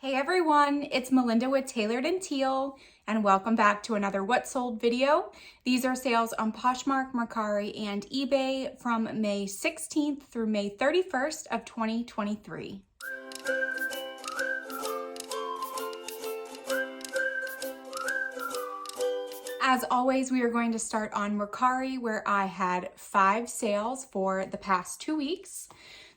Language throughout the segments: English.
Hey everyone, it's Melinda with Tailored and Teal, and welcome back to another What Sold video. These are sales on Poshmark, Mercari, and eBay from May 16th through May 31st of 2023. As always, we are going to start on Mercari, where I had 5 sales for the past 2 weeks.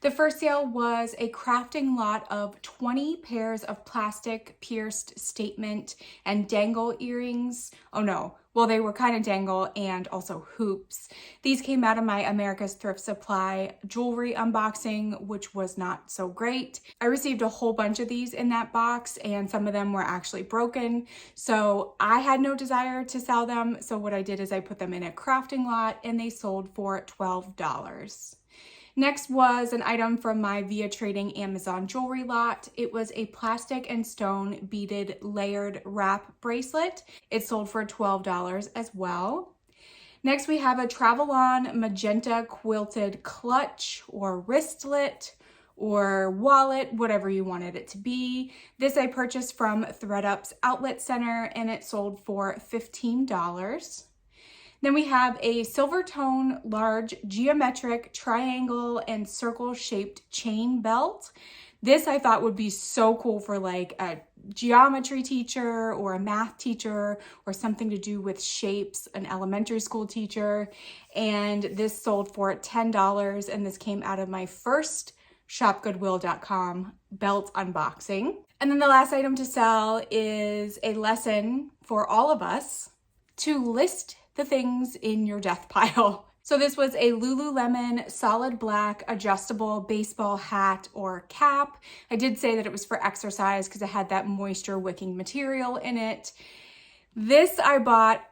The first sale was a crafting lot of 20 pairs of plastic pierced statement and dangle earrings. Oh no, well, they were kind of dangle and also hoops. These came out of my America's Thrift Supply jewelry unboxing, which was not so great. I received a whole bunch of these in that box and some of them were actually broken. So I had no desire to sell them. So what I did is I put them in a crafting lot and they sold for $12. Next was an item from my Via Trading Amazon jewelry lot. It was a plastic and stone beaded layered wrap bracelet. It sold for $12 as well. Next we have a Travel On magenta quilted clutch or wristlet or wallet, whatever you wanted it to be. This I purchased from ThreadUp's Outlet Center and it sold for $15. Then we have a silver tone, large geometric triangle and circle shaped chain belt. This I thought would be so cool for like a geometry teacher or a math teacher or something to do with shapes, an elementary school teacher. And this sold for $10 and this came out of my first shopgoodwill.com belt unboxing. And then the last item to sell is a lesson for all of us to list the things in your death pile. So this was a Lululemon solid black adjustable baseball hat or cap. I did say that it was for exercise because it had that moisture wicking material in it. This I bought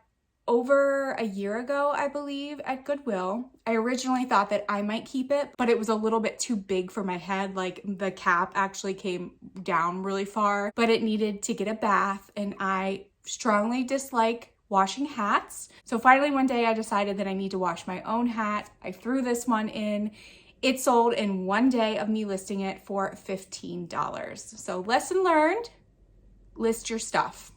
over a year ago, I believe, at Goodwill. I originally thought that I might keep it, but it was a little bit too big for my head. Like the cap actually came down really far, but it needed to get a bath and I strongly dislike washing hats. So finally one day I decided that I need to wash my own hat. I threw this one in. It sold in one day of me listing it for $15. So lesson learned, list your stuff.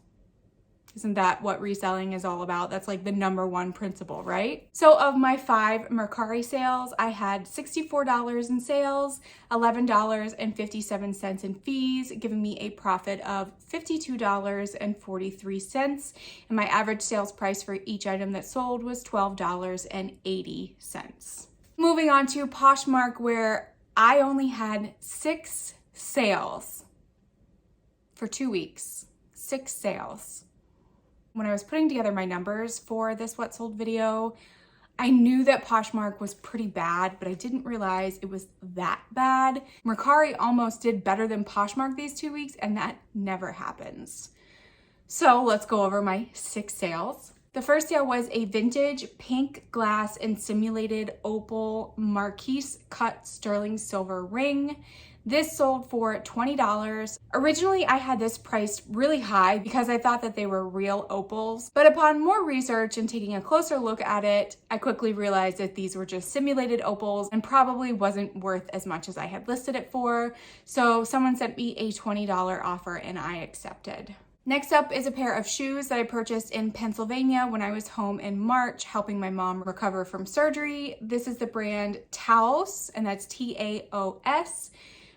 Isn't that what reselling is all about? That's like the #1 principle, right? So of my 5 Mercari sales, I had $64 in sales, $11.57 in fees, giving me a profit of $52.43. And my average sales price for each item that sold was $12.80. Moving on to Poshmark, where I only had 6 sales for 2 weeks. 6 sales. When I was putting together my numbers for this What Sold video, I knew that Poshmark was pretty bad, but I didn't realize it was that bad. Mercari almost did better than Poshmark these 2 weeks, and that never happens. So let's go over my 6 sales. The first sale was a vintage pink glass and simulated opal Marquise cut sterling silver ring. This sold for $20. Originally, I had this priced really high because I thought that they were real opals, but upon more research and taking a closer look at it, I quickly realized that these were just simulated opals and probably wasn't worth as much as I had listed it for. So someone sent me a $20 offer and I accepted. Next up is a pair of shoes that I purchased in Pennsylvania when I was home in March, helping my mom recover from surgery. This is the brand Taos, and that's Taos.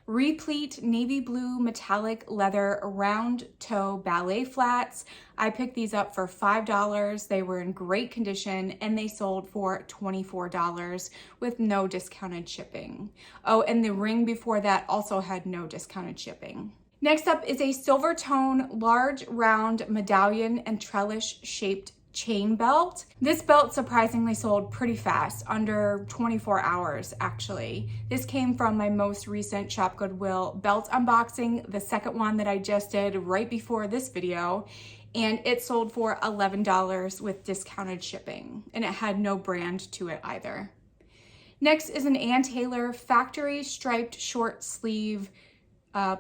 Replete navy blue metallic leather round toe ballet flats. I picked these up for $5. They were in great condition and they sold for $24 with no discounted shipping. Oh, and the ring before that also had no discounted shipping. Next up is a silver tone large round medallion and trellis shaped chain belt. This belt surprisingly sold pretty fast, under 24 hours actually. This came from my most recent Shop Goodwill belt unboxing, the second one that I just did right before this video, and it sold for $11 with discounted shipping, and it had no brand to it either. Next is an Ann Taylor factory striped short sleeve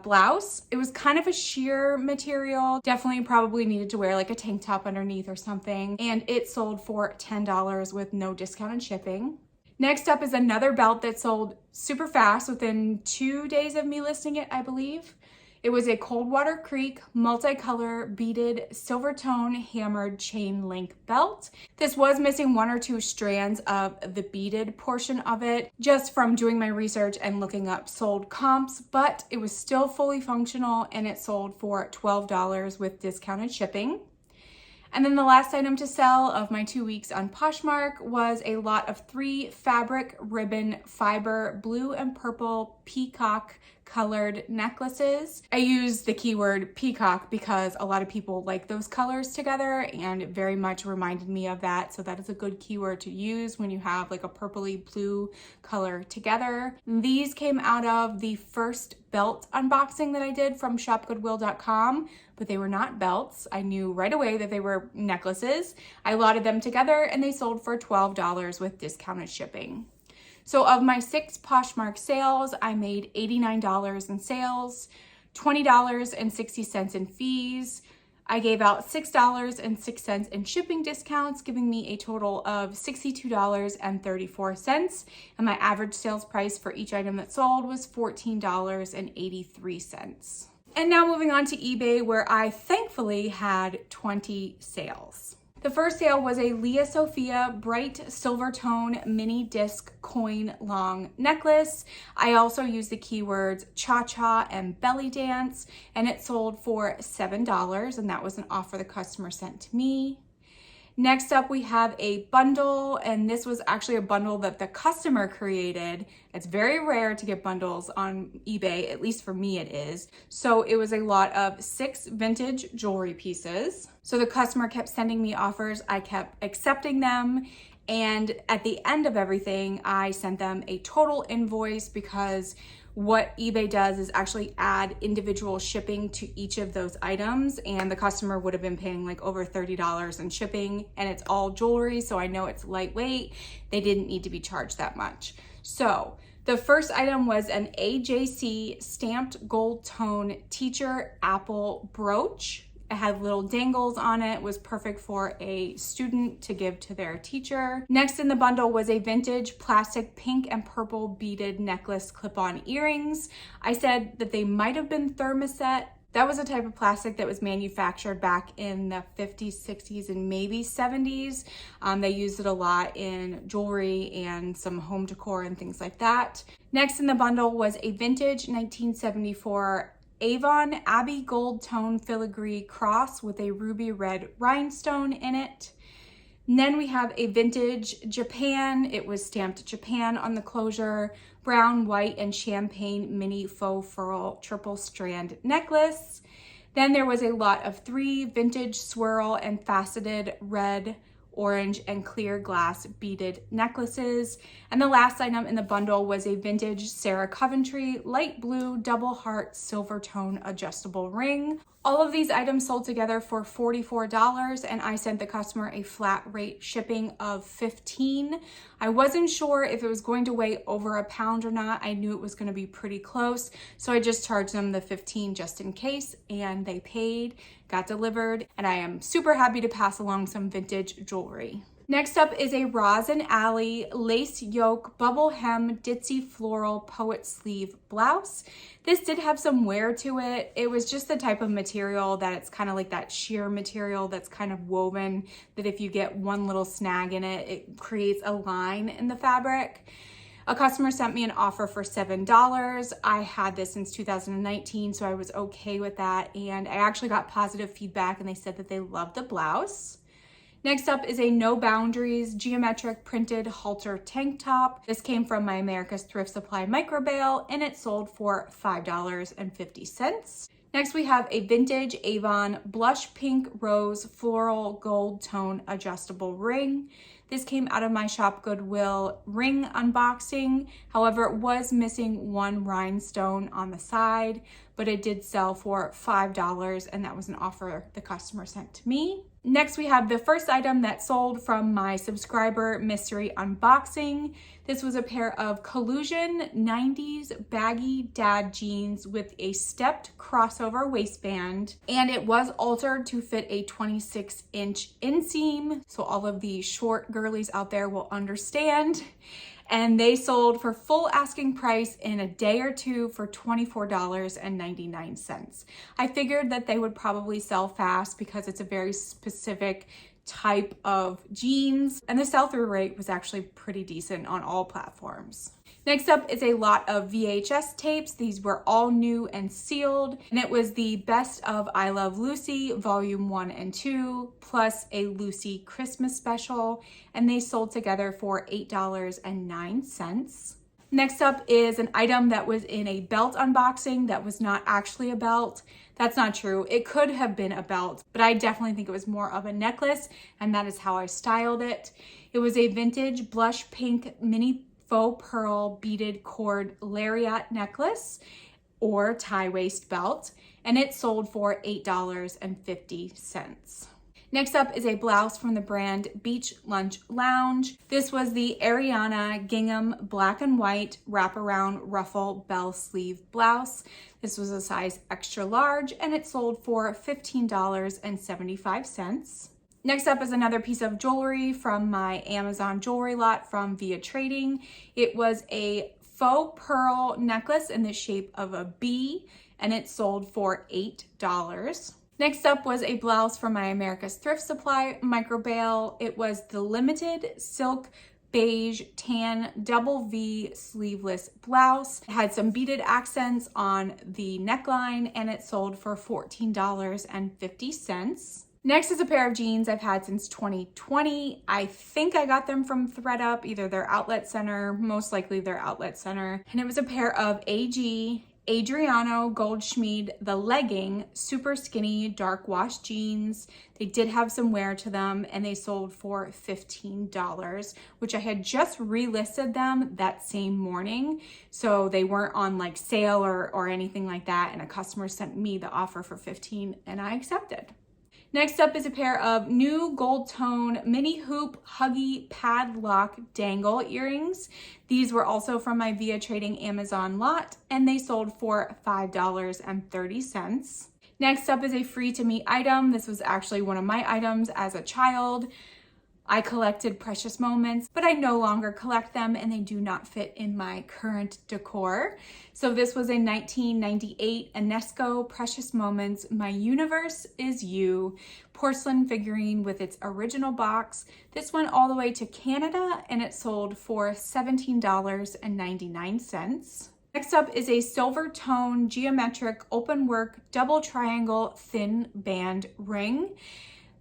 blouse. It was kind of a sheer material, definitely probably needed to wear like a tank top underneath or something, and it sold for $10 with no discounted shipping. Next up is another belt that sold super fast within 2 days of me listing it, I believe. It was a Coldwater Creek multicolor beaded silver tone hammered chain link belt. This was missing one or two strands of the beaded portion of it, just from doing my research and looking up sold comps, but it was still fully functional and it sold for $12 with discounted shipping. And then the last item to sell of my 2 weeks on Poshmark was a lot of 3 fabric ribbon fiber blue and purple peacock colored necklaces. I use the keyword peacock because a lot of people like those colors together and it very much reminded me of that. So that is a good keyword to use when you have like a purpley blue color together. These came out of the first belt unboxing that I did from shopgoodwill.com, but they were not belts. I knew right away that they were necklaces. I lotted them together and they sold for $12 with discounted shipping. So of my 6 Poshmark sales, I made $89 in sales, $20.60 in fees. I gave out $6.06 in shipping discounts, giving me a total of $62.34. And my average sales price for each item that sold was $14.83. And now moving on to eBay, where I thankfully had 20 sales. The first sale was a Leah Sophia bright silver tone mini disc coin long necklace. I also used the keywords cha-cha and belly dance, and it sold for $7, and that was an offer the customer sent to me. Next up, we have a bundle, and this was actually a bundle that the customer created. It's very rare to get bundles on eBay, at least for me it is. So it was a lot of 6 vintage jewelry pieces. So the customer kept sending me offers, I kept accepting them, and at the end of everything, I sent them a total invoice because what eBay does is actually add individual shipping to each of those items, and the customer would have been paying like over $30 in shipping, and it's all jewelry, so I know it's lightweight. They didn't need to be charged that much. So the first item was an AJC stamped gold tone teacher apple brooch. It had little dangles on it, was perfect for a student to give to their teacher. Next in the bundle was a vintage plastic pink and purple beaded necklace clip-on earrings. I said that they might have been thermoset. That was a type of plastic that was manufactured back in the 50s, 60s, and maybe 70s. They used it a lot in jewelry and some home decor and things like that. Next in the bundle was a vintage 1974 Avon Abbey Gold Tone Filigree Cross with a ruby red rhinestone in it. And then we have a vintage Japan. It was stamped Japan on the closure. Brown, white, and champagne mini faux pearl triple strand necklace. Then there was a lot of 3 vintage swirl and faceted red, orange, and clear glass beaded necklaces. And the last item in the bundle was a vintage Sarah Coventry light blue double heart silver tone adjustable ring. All of these items sold together for $44, and I sent the customer a flat rate shipping of $15. I wasn't sure if it was going to weigh over a pound or not. I knew it was going to be pretty close, so I just charged them the $15 just in case, and they paid, got delivered, and I am super happy to pass along some vintage jewelry. Next up is a Rosin Alley lace yoke bubble hem ditzy floral poet sleeve blouse. This did have some wear to it. It was just the type of material that it's kind of like that sheer material that's kind of woven, that if you get one little snag in it, it creates a line in the fabric. A customer sent me an offer for $7. I had this since 2019, so I was okay with that, and I actually got positive feedback, and they said that they loved the blouse. Next up is a No Boundaries geometric printed halter tank top. This came from my America's Thrift Supply micro bale, and it sold for $5.50. Next, we have a vintage Avon blush pink rose floral gold tone adjustable ring. This came out of my Shop Goodwill ring unboxing. However, it was missing one rhinestone on the side, but it did sell for $5, and that was an offer the customer sent to me. Next, we have the first item that sold from my subscriber mystery unboxing. This was a pair of Collusion 90s baggy dad jeans with a stepped crossover waistband, and it was altered to fit a 26-inch inseam, so all of the short girlies out there will understand. and they sold for full asking price in a day or two for $24.99. I figured that they would probably sell fast because it's a very specific type of jeans, and the sell-through rate was actually pretty decent on all platforms. Next up is a lot of VHS tapes. These were all new and sealed, and it was the Best of I Love Lucy Volume 1 and 2 plus a Lucy Christmas special, and they sold together for $8.09. Next up is an item that was in a belt unboxing that was not actually a belt. That's not true. It could have been a belt, but I definitely think it was more of a necklace, and that is how I styled it. It was a vintage blush pink mini faux pearl beaded cord lariat necklace or tie waist belt, and it sold for $8.50. Next up is a blouse from the brand Beach Lunch Lounge. This was the Ariana gingham black and white wraparound ruffle bell sleeve blouse. This was a size extra large, and it sold for $15.75. Next up is another piece of jewelry from my Amazon jewelry lot from Via Trading. It was a faux pearl necklace in the shape of a bee, and it sold for $8. Next up was a blouse from my America's Thrift Supply micro bale. It was the limited silk beige tan double V sleeveless blouse. It had some beaded accents on the neckline, and it sold for $14.50. Next is a pair of jeans I've had since 2020. I think I got them from ThredUp, either their outlet center, most likely their outlet center. And it was a pair of AG Adriano Goldschmied, the legging, super skinny, dark wash jeans. They did have some wear to them, and they sold for $15, which I had just relisted them that same morning. So they weren't on like sale or anything like that. And a customer sent me the offer for $15, and I accepted. Next up is a pair of new gold tone mini hoop huggy padlock dangle earrings. These were also from my Via Trading Amazon lot, and they sold for $5.30. Next up is a free to me item. This was actually one of my items as a child. I collected precious moments, but I no longer collect them, and they do not fit in my current decor. So this was a 1998 Enesco Precious Moments My Universe Is You porcelain figurine with its original box. This went all the way to Canada, and it sold for $17.99. Next up is a silver tone geometric open work double triangle thin band ring.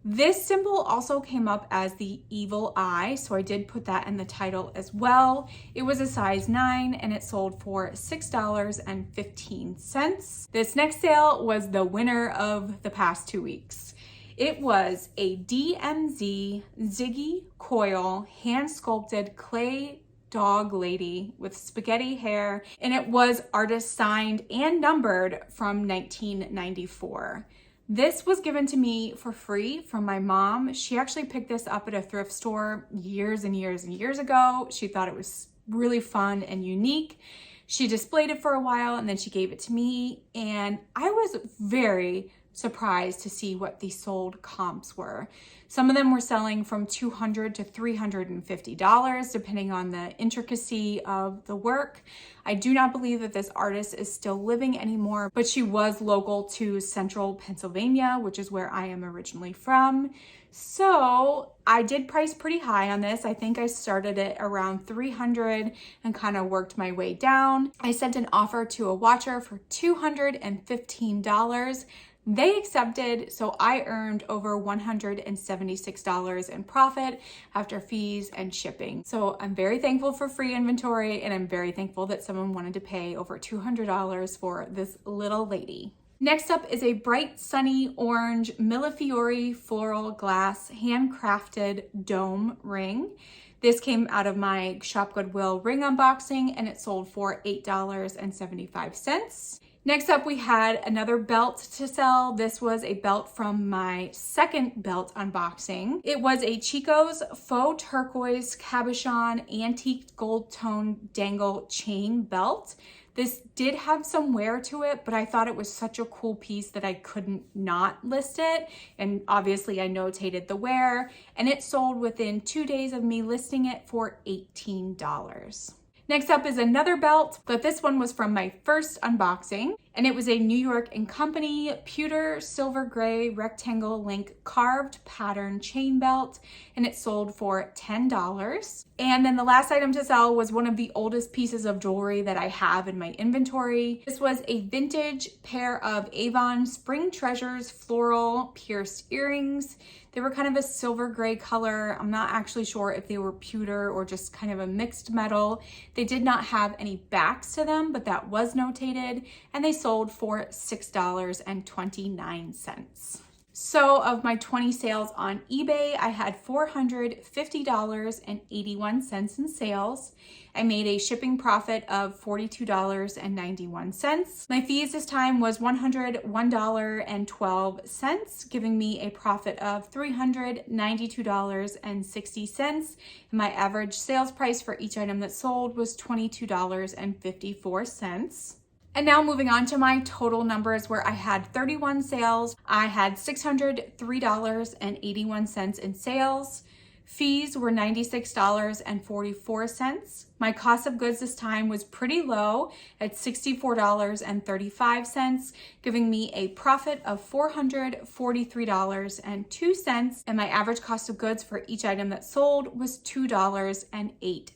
This symbol also came up as the evil eye, so I did put that in the title as well. It was a size 9, and it sold for $6.15. This next sale was the winner of the past 2 weeks. It was a DMZ Ziggy Coil hand sculpted clay dog lady with spaghetti hair, and it was artist signed and numbered from 1994. This was given to me for free from my mom. She actually picked this up at a thrift store years and years and years ago. She thought it was really fun and unique. She displayed it for a while, and then she gave it to me, and I was very surprised to see what the sold comps were. Some of them were selling from $200 to $350, depending on the intricacy of the work. I do not believe that this artist is still living anymore, but she was local to central Pennsylvania, which is where I am originally from. So I did price pretty high on this. I think I started it around $300 and kind of worked my way down. I sent an offer to a watcher for $215. They accepted, so I earned over $176 in profit after fees and shipping. So I'm very thankful for free inventory, and I'm very thankful that someone wanted to pay over $200 for this little lady. Next up is a bright sunny orange Millefiori floral glass handcrafted dome ring. This came out of my Shop Goodwill ring unboxing, and it sold for $8.75. Next up, we had another belt to sell. This was a belt from my second belt unboxing. It was a Chico's faux turquoise cabochon antique gold tone dangle chain belt. This did have some wear to it, but I thought it was such a cool piece that I couldn't not list it. And obviously I notated the wear, and it sold within 2 days of me listing it for $18. Next up is another belt, but this one was from my first unboxing, and it was a New York & Company pewter silver gray rectangle link carved pattern chain belt, and it sold for $10. And then the last item to sell was one of the oldest pieces of jewelry that I have in my inventory. This was a vintage pair of Avon Spring Treasures floral pierced earrings. They were kind of a silver gray color. I'm not actually sure if they were pewter or just kind of a mixed metal. They did not have any backs to them, but that was notated, and they sold for $6.29. So of my 20 sales on eBay, I had $450.81 in sales. I made a shipping profit of $42.91. My fees this time was $101.12, giving me a profit of $392.60. And my average sales price for each item that sold was $22.54. And now moving on to my total numbers, where I had 31 sales. I had $603.81 in sales. Fees were $96.44. My cost of goods this time was pretty low at $64.35, giving me a profit of $443.02. And my average cost of goods for each item that sold was $2.08.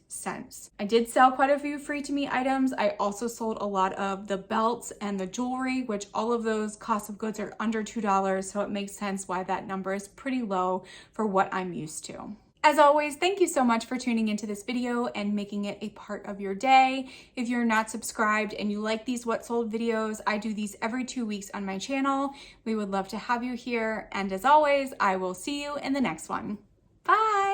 I did sell quite a few free to me items. I also sold a lot of the belts and the jewelry, which all of those costs of goods are under $2. So it makes sense why that number is pretty low for what I'm used to. As always, thank you so much for tuning into this video and making it a part of your day. If you're not subscribed and you like these What Sold videos, I do these every 2 weeks on my channel. We would love to have you here. And as always, I will see you in the next one. Bye.